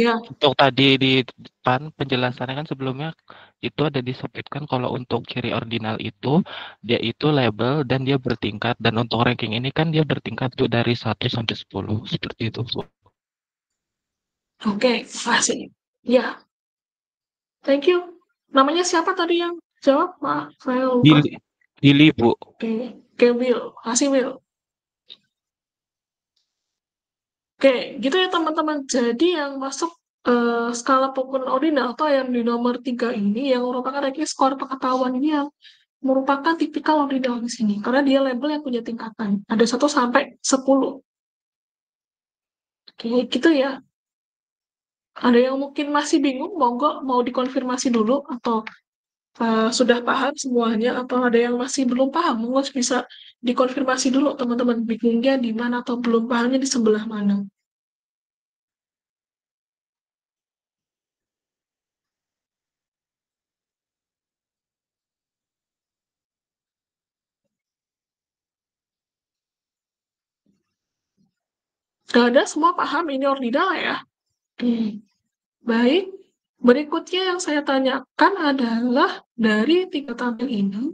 Ya, Untuk tadi di depan penjelasannya kan sebelumnya itu ada disebutkan kalau untuk ciri ordinal itu dia itu label dan dia bertingkat, dan untuk ranking ini kan dia bertingkat tuh dari 1 sampai 10 seperti itu, Bu. oke, makasih. Ya, thank you. Namanya siapa tadi yang jawab? Maaf, saya lupa. Dili, Bu. Oke, Will. Makasih, Will. Oke, gitu ya teman-teman. Jadi yang masuk skala pengukuran ordinal atau yang di nomor 3 ini yang merupakan ranking skor pengetahuan ini yang merupakan tipikal ordinal di sini. Karena dia label yang punya tingkatan. Ada 1 sampai 10. Oke, gitu ya. Ada yang mungkin masih bingung, monggo mau dikonfirmasi dulu atau sudah paham semuanya atau ada yang masih belum paham, monggo bisa dikonfirmasi dulu teman-teman bingungnya di mana atau belum pahamnya di sebelah mana. Gak ada, semua paham ini ordinal ya? Baik, berikutnya yang saya tanyakan adalah dari 3 tabel ini,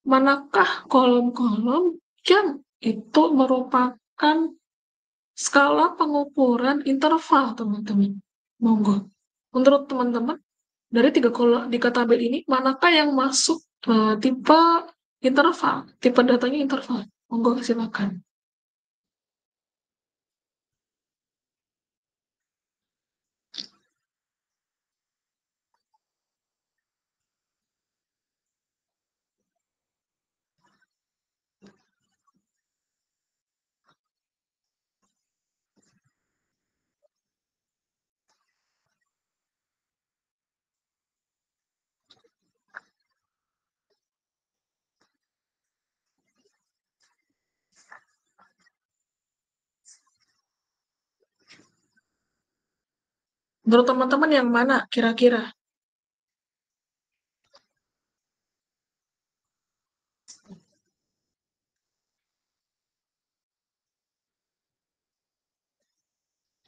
manakah kolom-kolom yang itu merupakan skala pengukuran interval, teman-teman? Monggo. Menurut teman-teman, Dari tiga tabel ini, manakah yang masuk tipe interval? Tipe datanya interval. Monggo silakan. Menurut teman-teman yang mana kira-kira?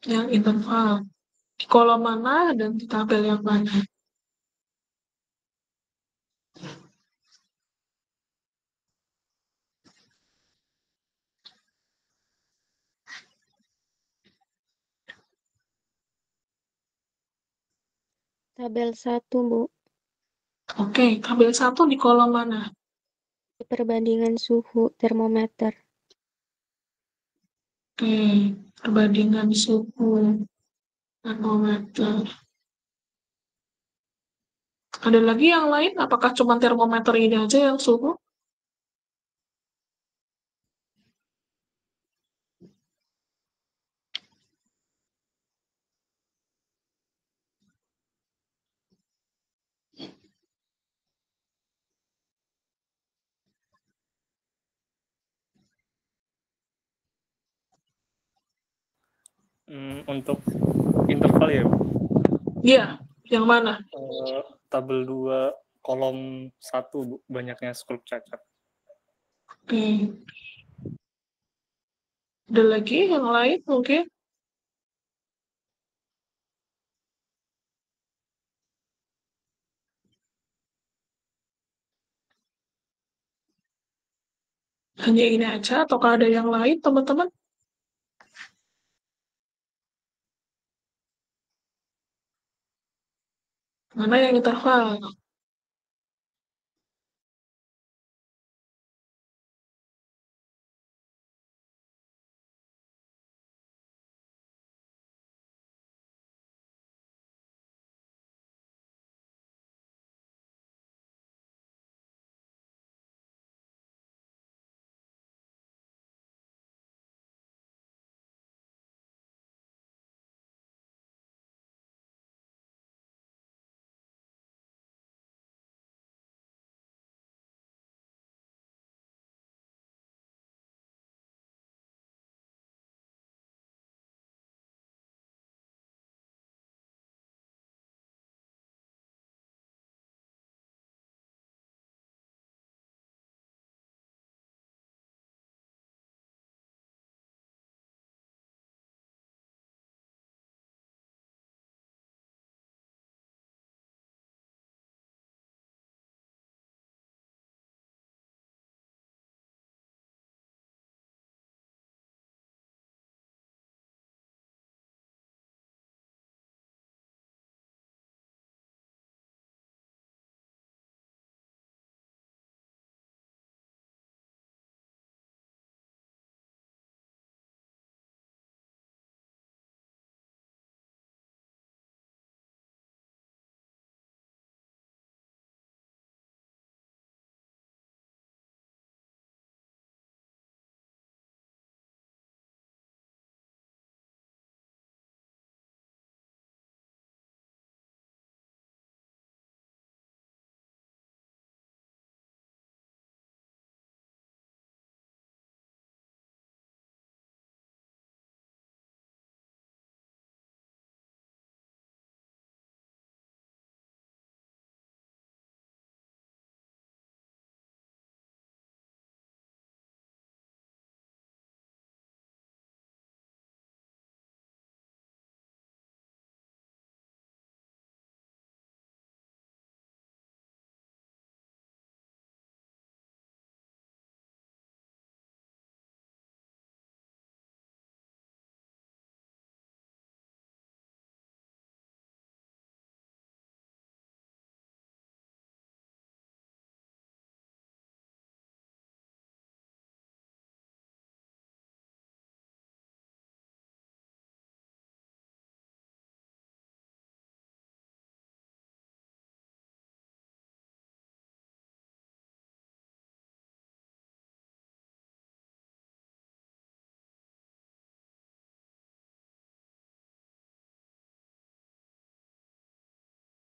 Yang interval. Di kolom mana dan di tabel yang mana? Tabel 1, Bu. Oke, tabel 1 di kolom mana? Perbandingan suhu termometer. Oke, perbandingan suhu termometer. Ada lagi yang lain? Apakah cuma termometer ini aja yang suhu? Untuk interval ya, Bu? Iya, yang mana? Tabel 2 kolom 1, Bu, banyaknya skrup cacat. Oke. Ada lagi yang lain mungkin? Hanya ini aja ataukah ada yang lain teman-teman? Mana yang interval?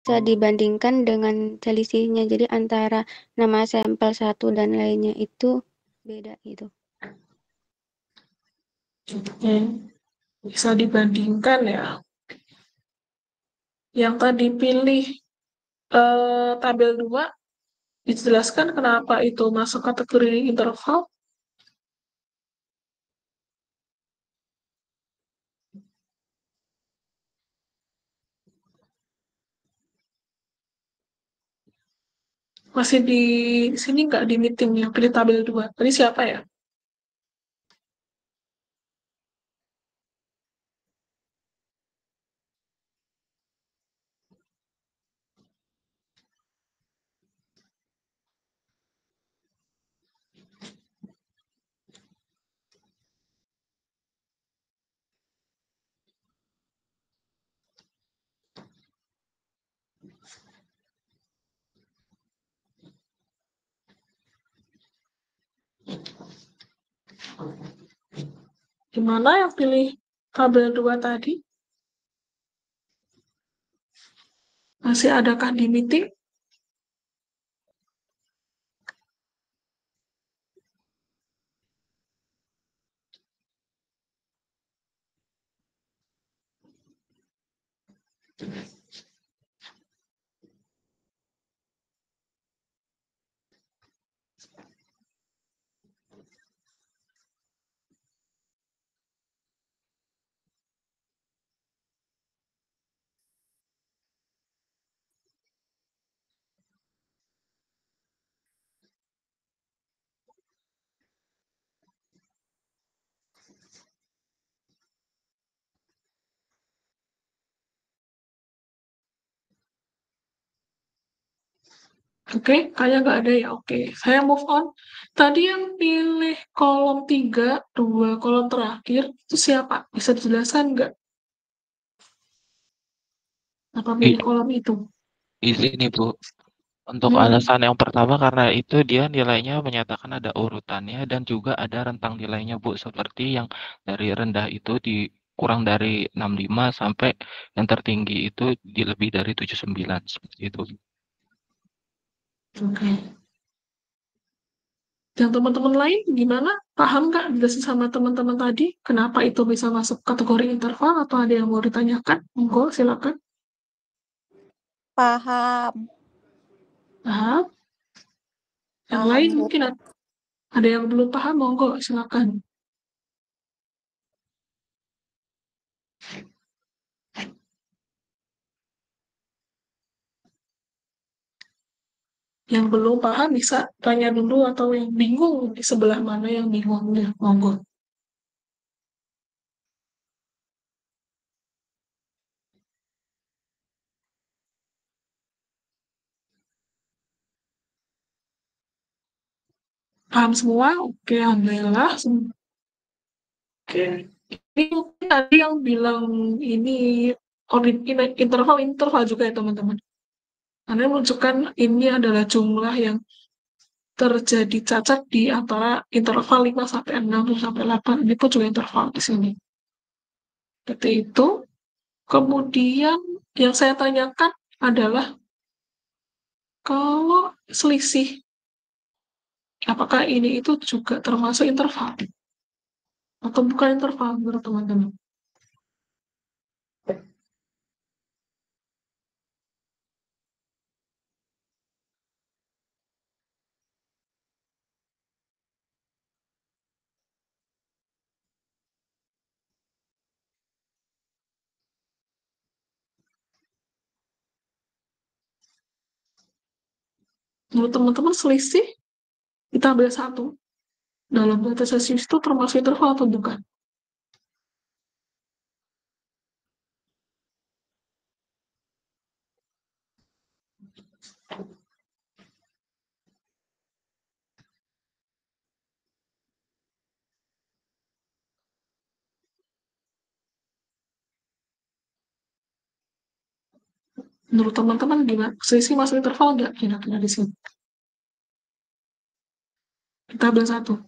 bisa dibandingkan dengan selisihnya. Jadi antara nama sampel 1 dan lainnya itu beda gitu. Oke, bisa dibandingkan ya. Yang tadi pilih tabel 2, dijelaskan kenapa itu masuk kategori interval? Masih di sini nggak di meeting yang pilih tabel 2? Tadi siapa ya? Gimana yang pilih tabel 2 tadi? Masih adakah di meeting? Oke, kayaknya nggak ada ya. Oke, saya move on. Tadi yang pilih kolom 3, 2 kolom terakhir, itu siapa? Bisa dijelaskan nggak? Apa pilih kolom itu? Di sini Bu. Untuk Hmm. alasan yang pertama karena itu dia nilainya menyatakan ada urutannya dan juga ada rentang nilainya Bu, seperti yang dari rendah itu kurang dari 65 sampai yang tertinggi itu di lebih dari 79 seperti itu. Oke. Yang teman-teman lain gimana? Paham nggak dijelasin sama teman-teman tadi? Kenapa itu bisa masuk kategori interval atau ada yang mau ditanyakan? Monggo, silakan. Paham. Paham? Yang Paham, lain Bu. mungkin ada yang belum paham, monggo, silakan. Yang belum paham bisa tanya dulu atau yang bingung di sebelah mana yang bingungnya, monggo. Paham semua? Oke, alhamdulillah. Oke. Ini mungkin tadi yang bilang ini interval juga ya teman-teman. Anda menunjukkan ini adalah jumlah yang terjadi cacat di antara interval 5 sampai 6 sampai 8. Ini pun juga interval di sini. Seperti itu. Kemudian yang saya tanyakan adalah kalau selisih, apakah ini itu juga termasuk interval atau bukan interval menurut teman-teman? Menurut teman-teman selisih di tabel 1 dalam data sesi itu termasuk interval atau bukan? Menurut teman-teman gimana? Selisih masuk interval nggak kira-kira di sini? Di tabel 1.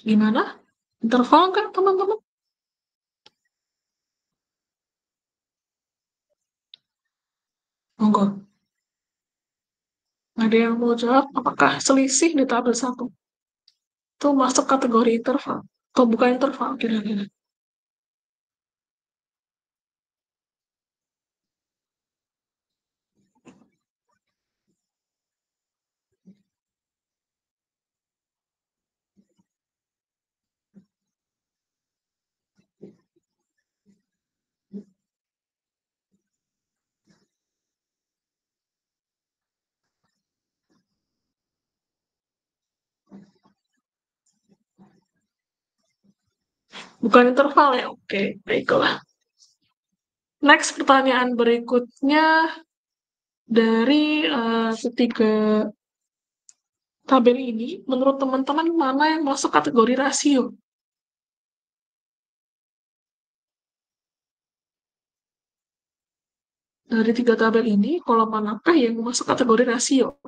Gimana? Interval nggak, teman-teman? Monggo. Ada yang mau jawab apakah selisih di tabel 1 itu masuk kategori interval atau bukan interval kira-kira? Bukan interval ya? Oke, baiklah. Next, pertanyaan berikutnya dari ketiga tabel ini, menurut teman-teman mana yang masuk kategori rasio? Dari 3 tabel ini, kolom manakah yang masuk kategori rasio?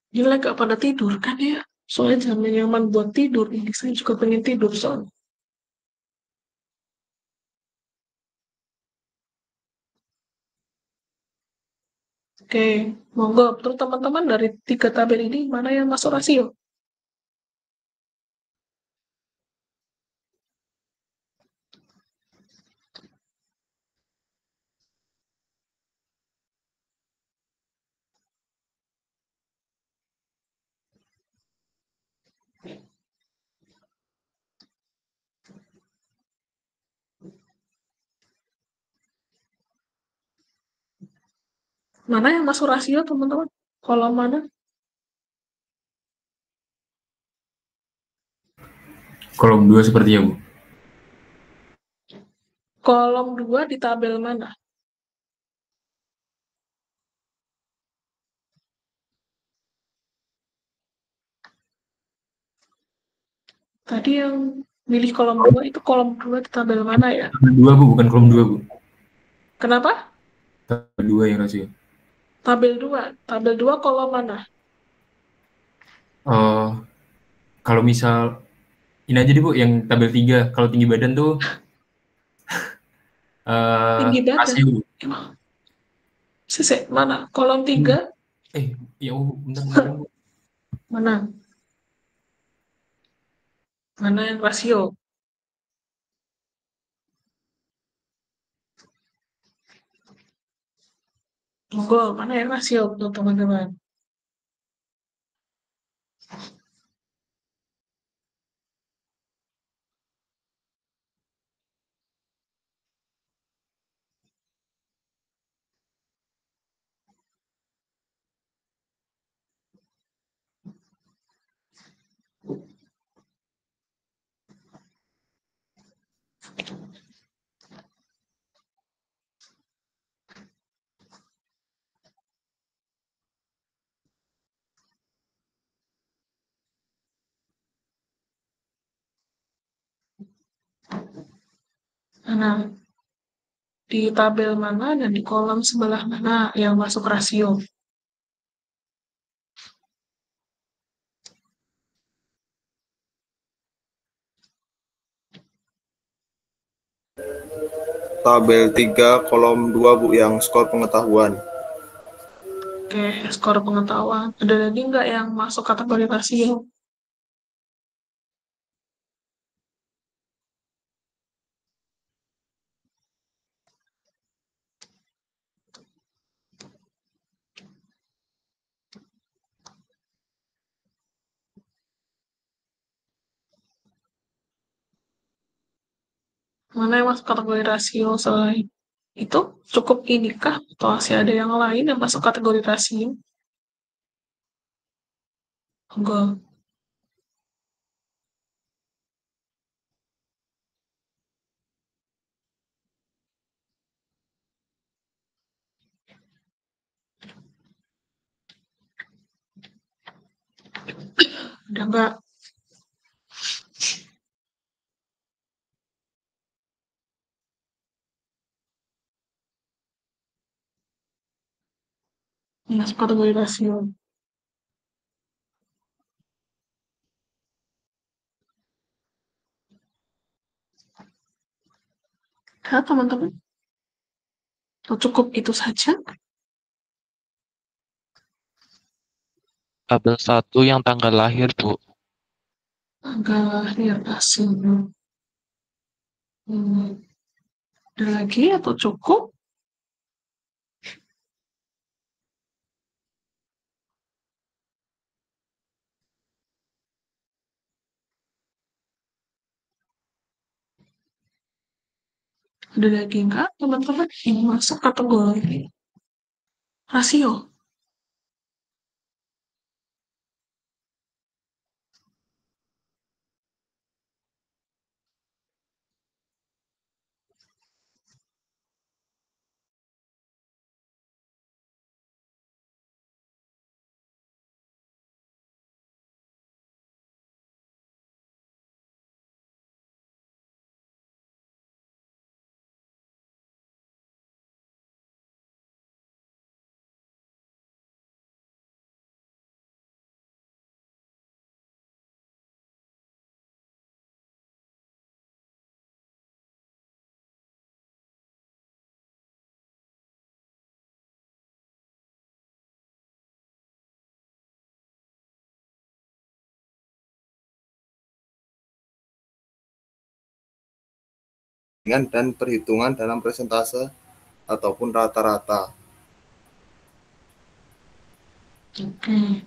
Gila gak pada tidur kan ya? Soalnya jamnya nyaman buat tidur. Ini saya juga pengen tidur soalnya. Oke, monggo. Terus teman-teman dari 3 tabel ini, mana yang masuk rasio? Mana yang masuk rasio, teman-teman? Kolom mana? Kolom 2 sepertinya, Bu. Kolom 2 di tabel mana? Tadi yang milih kolom 2 itu kolom 2 di tabel mana ya? Tabel 2, Bu, bukan kolom 2, Bu. Kenapa? Tabel 2 yang rasio. Tabel 2. Tabel 2 kolom mana? Kalau misal ini aja deh, Bu, yang tabel 3. Kalau tinggi badan tuh Tinggi badan. rasio, Bu. Sese, mana? Kolom 3? Ya, bentar, Bu. Mana? Mana yang rasio? Monggo, mana yang rasio untuk teman-teman? Nah, di tabel mana dan di kolom sebelah mana yang masuk rasio? Tabel 3 kolom 2, Bu, yang skor pengetahuan. Oke, skor pengetahuan. Ada lagi nggak yang masuk kategori rasio? Mana yang masuk kategori rasio selain itu? Cukup inikah? Atau masih ada yang lain yang masuk kategori rasio? Enggak. Udah enggak? Masuk kategori rasio. Ya, teman-teman. Atau cukup itu saja? Tabel 1 yang tanggal lahir, Bu. Tanggal lahir rasio. Ada lagi atau cukup? Ada lagi nggak, teman-teman? Ini masuk kategori rasio. dan perhitungan dalam persentase ataupun rata-rata. Oke.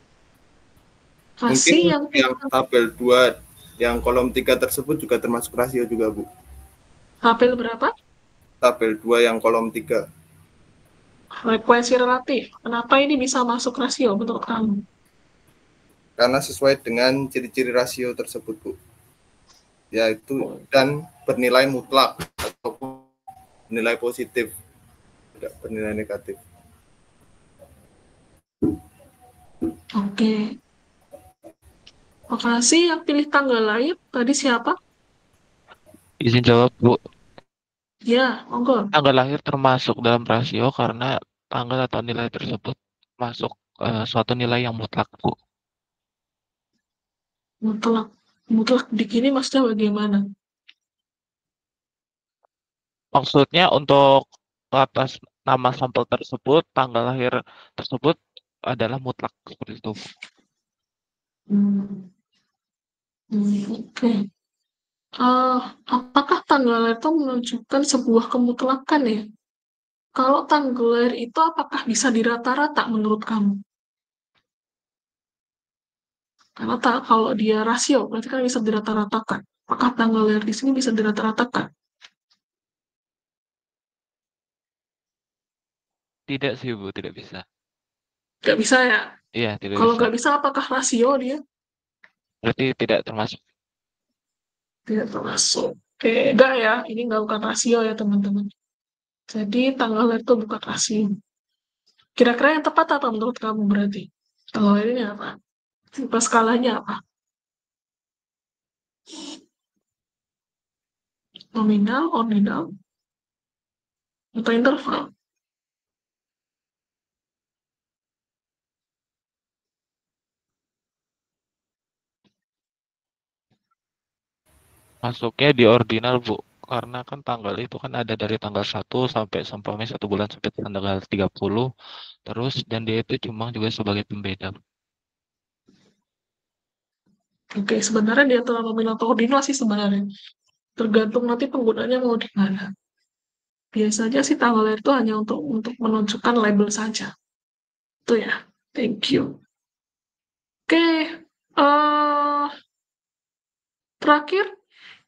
Mungkin Kasih yang yang tabel 2 yang kolom 3 tersebut juga termasuk rasio juga, Bu. tabel berapa? Tabel 2 yang kolom 3. Frekuensi relatif. Kenapa ini bisa masuk rasio menurut kamu? Karena sesuai dengan ciri-ciri rasio tersebut, Bu. Yaitu dan bernilai mutlak ataupun nilai positif, tidak bernilai negatif. Oke. Makasih. Yang pilih tanggal lahir tadi siapa? Izin jawab, Bu. Ya, monggo. Tanggal lahir termasuk dalam rasio karena tanggal atau nilai tersebut masuk suatu nilai yang mutlak, Bu. Mutlak. Mutlak di sini maksudnya bagaimana? Maksudnya untuk atas nama sampel tersebut, tanggal lahir tersebut adalah mutlak seperti itu, Bu. Oke. Apakah tanggal lahir itu menunjukkan sebuah kemutlakan ya? Kalau tanggal lahir itu apakah bisa dirata-rata menurut kamu? Karena kalau dia rasio, berarti kan bisa dirata-ratakan. Apakah tanggal lahir di sini bisa dirata-ratakan? Tidak sih, Bu, tidak bisa. Nggak bisa ya? Iya, tidak Kalau bisa. nggak bisa, apakah rasio dia? Berarti tidak termasuk. Tidak termasuk. Beda ya, ini nggak bukan rasio ya teman-teman. Jadi tanggal lahir itu bukan rasio. Kira-kira yang tepat apa menurut kamu berarti? Tanggal lahir ini apa? Tipe skalanya apa? Nominal, ordinal, atau interval? Masuknya di ordinal, Bu. Karena kan tanggal itu kan ada dari tanggal 1 sampai seumpamanya 1 bulan sampai tanggal 30. Terus dan dia itu cuma juga sebagai pembeda. Oke, sebenarnya di antara nominal atau ordinal sih sebenarnya. Tergantung nanti penggunanya mau di mana. Biasanya sih tanggal lahir itu hanya untuk menunjukkan label saja. Itu ya. Thank you. Oke, terakhir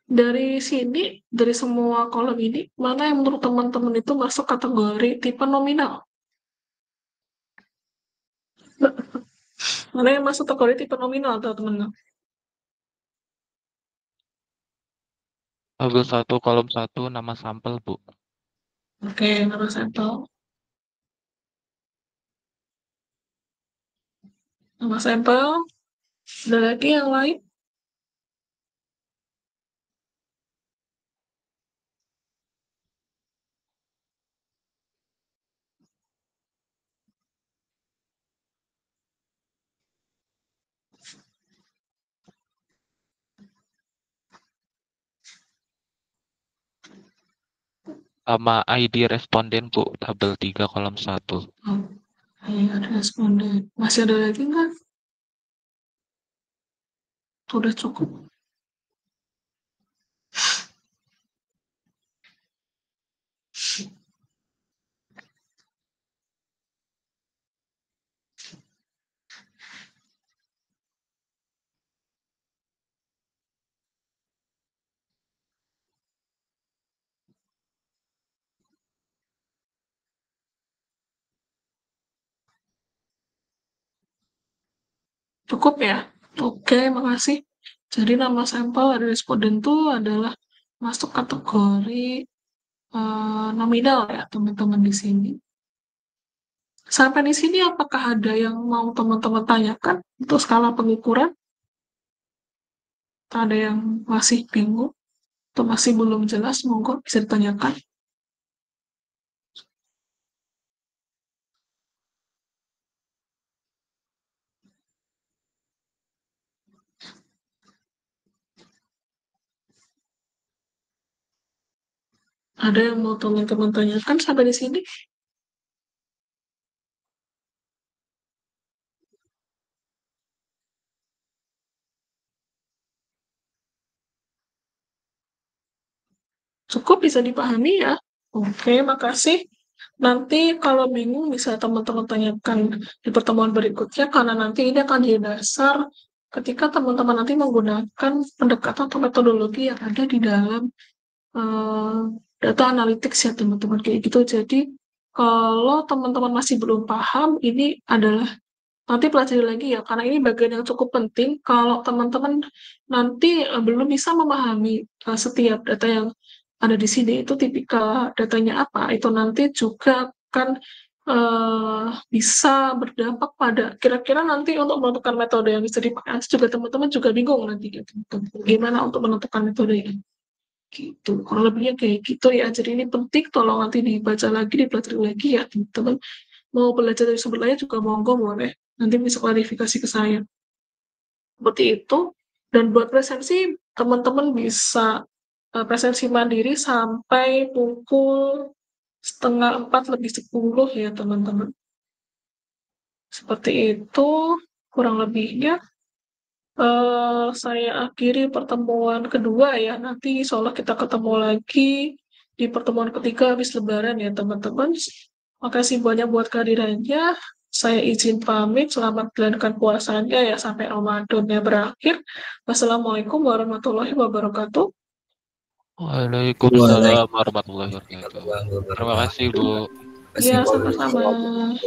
dari sini, dari semua kolom ini, mana yang menurut teman-teman itu masuk kategori tipe nominal? Mana yang masuk kategori tipe nominal, teman-teman? Tabel 1 kolom 1 nama sampel, Bu. Oke, nama sampel. Nama sampel. Ada lagi yang lain? sama ID responden Bu, tabel 3 kolom 1. Oh, iya, ada responden. Masih ada lagi nggak? Udah cukup. Cukup ya? Oke, makasih. Jadi nama sampel dari responden itu adalah masuk kategori nominal ya, teman-teman di sini. Sampai di sini apakah ada yang mau teman-teman tanyakan untuk skala pengukuran? Ada yang masih bingung atau masih belum jelas? Monggo bisa ditanyakan. Ada yang mau teman-teman tanyakan sampai di sini? Cukup bisa dipahami ya? Oke, makasih. Nanti kalau bingung bisa teman-teman tanyakan di pertemuan berikutnya, karena nanti ini akan jadi dasar ketika teman-teman nanti menggunakan pendekatan atau metodologi yang ada di dalam data analytics ya teman-teman, kayak gitu. Jadi kalau teman-teman masih belum paham, ini adalah nanti pelajari lagi ya, karena ini bagian yang cukup penting. Kalau teman-teman nanti belum bisa memahami setiap data yang ada di sini itu tipikal datanya apa, itu nanti juga akan bisa berdampak pada kira-kira nanti untuk menentukan metode yang bisa dipakai juga teman-teman juga bingung nanti gitu. Gimana untuk menentukan metode ini gitu, kurang lebihnya kayak gitu ya. Jadi ini penting, tolong nanti dibaca lagi, dipelajari lagi ya teman-teman. Mau belajar dari sumber lainnya juga monggo boleh, nanti bisa klarifikasi ke saya seperti itu. Dan buat presensi teman-teman bisa presensi mandiri sampai pukul 3:30 ya teman-teman. Seperti itu kurang lebihnya. Saya akhiri pertemuan kedua ya. Nanti insya Allah kita ketemu lagi di pertemuan ketiga habis lebaran ya teman-teman. Makasih banyak buat kehadirannya. Saya izin pamit. Selamat menjalankan puasanya ya sampai Ramadannya berakhir. Wassalamualaikum warahmatullahi wabarakatuh. Waalaikumsalam warahmatullahi wabarakatuh. Terima kasih Bu. Ya, sama-sama.